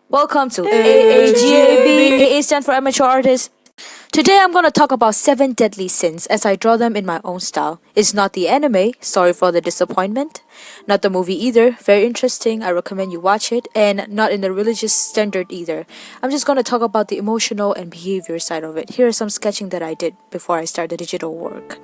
Welcome to G.A.B. A stands for amateur artist. Today I'm going to talk about 7 deadly sins as I draw them in my own style. It's not the anime, sorry for the disappointment. Not the movie either, very interesting, I recommend you watch it. And not in the religious standard either. I'm just going to talk about the emotional and behavior side of it. Here is some sketching that I did before I start the digital work.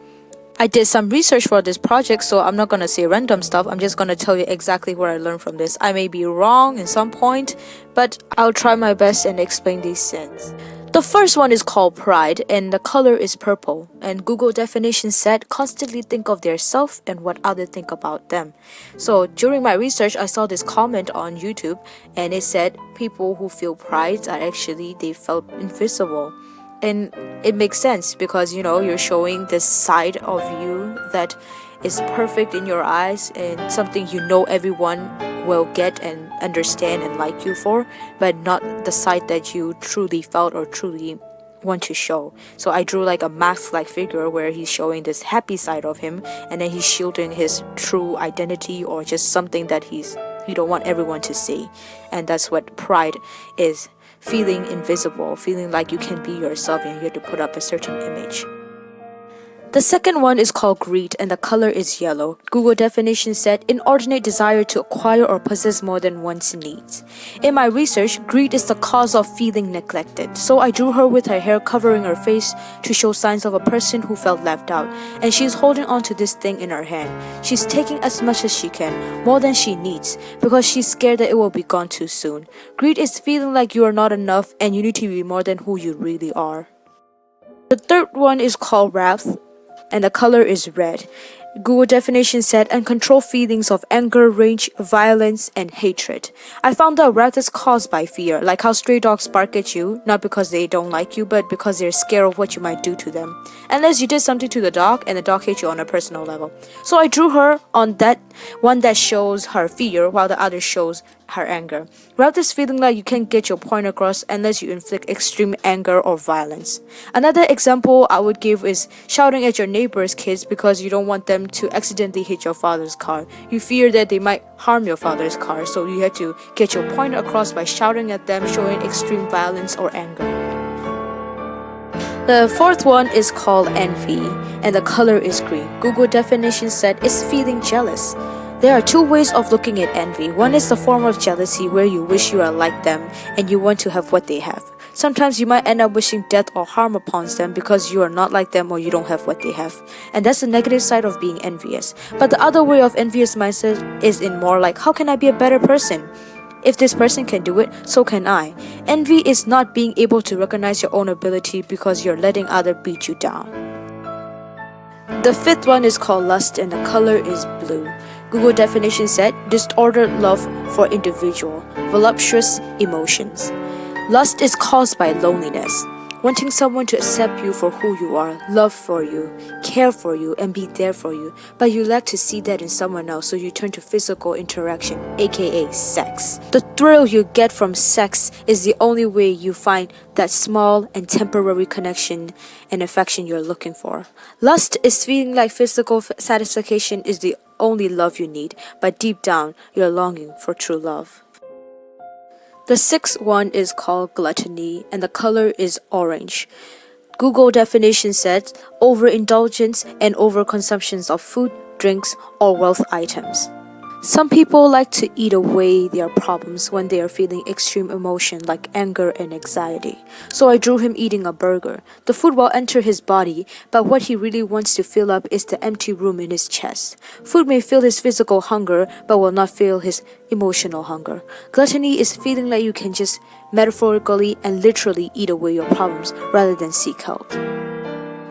I did some research for this project, so I'm not gonna say random stuff. I'm just gonna tell you exactly what I learned from this. I may be wrong in some point, but I'll try my best and explain these sins. The first one is called pride, and the color is purple. And Google definition said constantly think of their self and what others think about them. So during my research, I saw this comment on YouTube, and it said people who feel pride are actually they felt invisible. And it makes sense because you're showing this side of you that is perfect in your eyes and something everyone will get and understand and like you for, but not the side that you truly felt or truly want to show. So I drew like a mask-like figure where he's showing this happy side of him, and then he's shielding his true identity or just something that he don't want everyone to see. And that's what pride is. Feeling invisible, feeling like you can be yourself and you have to put up a certain image. The second one is called greed, and the color is yellow. Google definition said inordinate desire to acquire or possess more than one's needs. In my research, greed is the cause of feeling neglected. So I drew her with her hair covering her face to show signs of a person who felt left out. And she's holding on to this thing in her hand. She's taking as much as she can, more than she needs, because she's scared that it will be gone too soon. Greed is feeling like you are not enough and you need to be more than who you really are. The third one is called wrath, and the color is red. Google definition said uncontrolled feelings of anger, rage, violence, and hatred. I found that wrath is caused by fear, like how stray dogs bark at you, not because they don't like you, but because they're scared of what you might do to them. Unless you did something to the dog and the dog hates you on a personal level. So I drew her on that one that shows her fear while the other shows her anger. Wrath is feeling like you can't get your point across unless you inflict extreme anger or violence. Another example I would give is shouting at your neighbor's kids because you don't want them to accidentally hit your father's car. You fear that they might harm your father's car, so you have to get your point across by shouting at them, showing extreme violence or anger. The fourth one is called envy, and the color is green. Google definition said it's feeling jealous. There are 2 ways of looking at envy. One is the form of jealousy where you wish you are like them and you want to have what they have. Sometimes you might end up wishing death or harm upon them because you are not like them or you don't have what they have. And that's the negative side of being envious. But the other way of envious mindset is in more like, how can I be a better person? If this person can do it, so can I. Envy is not being able to recognize your own ability because you're letting others beat you down. The fifth one is called lust, and the color is blue. Google definition said disordered love for individual, voluptuous emotions. Lust is caused by loneliness, wanting someone to accept you for who you are, love for you, care for you, and be there for you, but you lack to see that in someone else, so you turn to physical interaction, aka sex. The thrill you get from sex is the only way you find that small and temporary connection and affection you're looking for. Lust is feeling like physical satisfaction is the only love you need, but deep down, you're longing for true love. The sixth one is called gluttony, and the color is orange. Google definition says overindulgence and overconsumptions of food, drinks, or wealth items. Some people like to eat away their problems when they are feeling extreme emotion like anger and anxiety. So I drew him eating a burger. The food will enter his body, but what he really wants to fill up is the empty room in his chest. Food may fill his physical hunger, but will not fill his emotional hunger. Gluttony is feeling like you can just metaphorically and literally eat away your problems rather than seek help.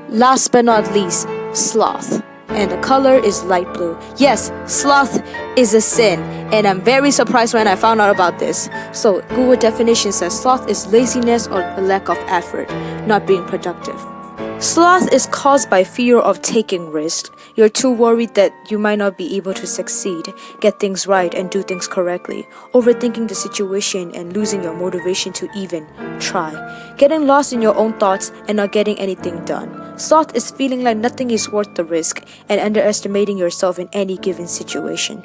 Last but not least, sloth. And the color is light blue. Yes, sloth is a sin, and I'm very surprised when I found out about this. So Google definition says sloth is laziness or a lack of effort, not being productive. Sloth is caused by fear of taking risks. You're too worried that you might not be able to succeed, get things right, and do things correctly. Overthinking the situation and losing your motivation to even try. Getting lost in your own thoughts and not getting anything done. Sloth is feeling like nothing is worth the risk and underestimating yourself in any given situation.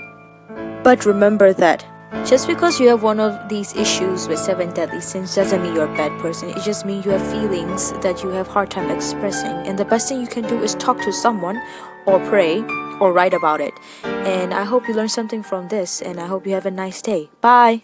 But remember that Just because you have one of these issues with 7 deadly sins doesn't mean you're a bad person. It just means you have feelings that you have hard time expressing. And the best thing you can do is talk to someone or pray or write about it. And I hope you learned something from this, and I hope you have a nice day. Bye.